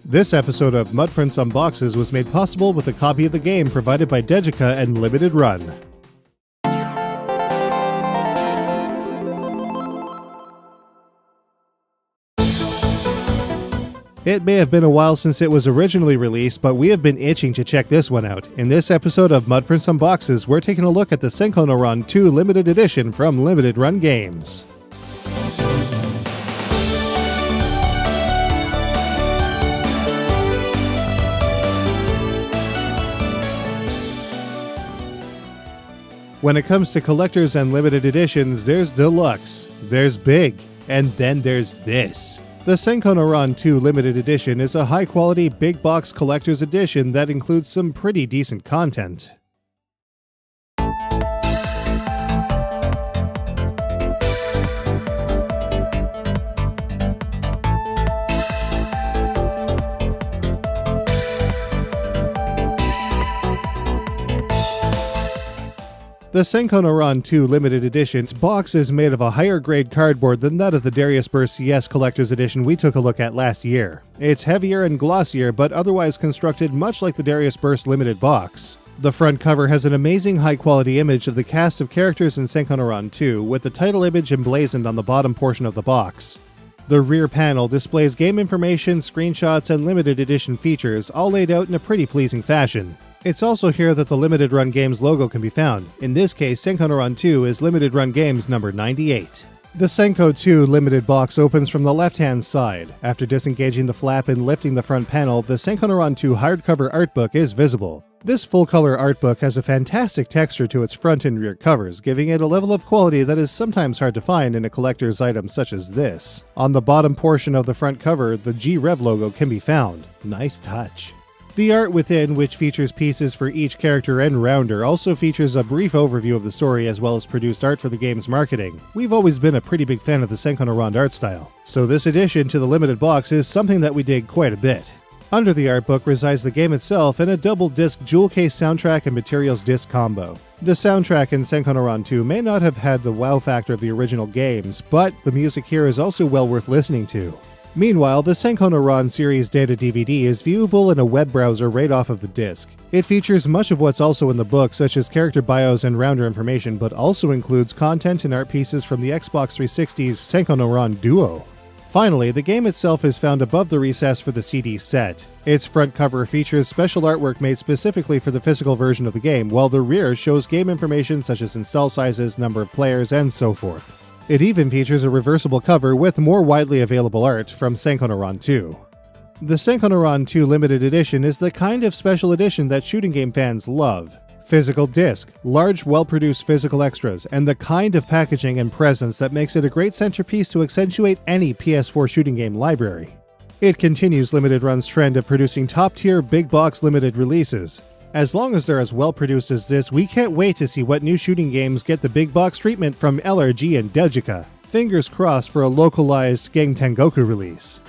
This episode of Mudprints Unboxes was made possible with a copy of the game provided by Dejica and Limited Run. It may have been a while since it was originally released, but we have been itching to check this one out. In this episode of Mudprints Unboxes, we're taking a look at the Senko no Ronde 2 Limited Edition from Limited Run Games. When it comes to collectors and limited editions, there's deluxe, there's big, and then there's this. The Senko no Ronde 2 Limited Edition is a high-quality, big-box collector's edition that includes some pretty decent content. The Senko no Ronde 2 Limited Edition's box is made of a higher grade cardboard than that of the Darius Burst CS Collector's Edition we took a look at last year. It's heavier and glossier, but otherwise constructed much like the Darius Burst Limited box. The front cover has an amazing high quality image of the cast of characters in Senko no Ronde 2, with the title image emblazoned on the bottom portion of the box. The rear panel displays game information, screenshots, and limited edition features, all laid out in a pretty pleasing fashion. It's also here that the Limited Run Games logo can be found. In this case, Senko no Ronde 2 is Limited Run Games number 98. The Senko 2 Limited box opens from the left-hand side. After disengaging the flap and lifting the front panel, the Senko no Ronde 2 hardcover art book is visible. This full-color art book has a fantastic texture to its front and rear covers, giving it a level of quality that is sometimes hard to find in a collector's item such as this. On the bottom portion of the front cover, the G-Rev logo can be found. Nice touch. The art within, which features pieces for each character and rounder, also features a brief overview of the story as well as produced art for the game's marketing. We've always been a pretty big fan of the Senko no Ronde art style, so this addition to the limited box is something that we dig quite a bit. Under the art book resides the game itself and a double-disc jewel case soundtrack and materials disc combo. The soundtrack in Senko no Ronde 2 may not have had the wow factor of the original games, but the music here is also well worth listening to. Meanwhile, the Senko no Ronde series data DVD is viewable in a web browser right off of the disc. It features much of what's also in the book, such as character bios and rounder information, but also includes content and art pieces from the Xbox 360's Senko no Ronde Duo. Finally, the game itself is found above the recess for the CD set. Its front cover features special artwork made specifically for the physical version of the game, while the rear shows game information such as install sizes, number of players, and so forth. It even features a reversible cover with more widely available art from Senko no Ronde 2. The Senko no Ronde 2 Limited Edition is the kind of special edition that shooting game fans love. Physical disc, large well-produced physical extras, and the kind of packaging and presence that makes it a great centerpiece to accentuate any PS4 shooting game library. It continues Limited Run's trend of producing top-tier big-box limited releases. As long as they're as well produced as this, we can't wait to see what new shooting games get the big box treatment from LRG and Dejica. Fingers crossed for a localized Gang Tengoku release.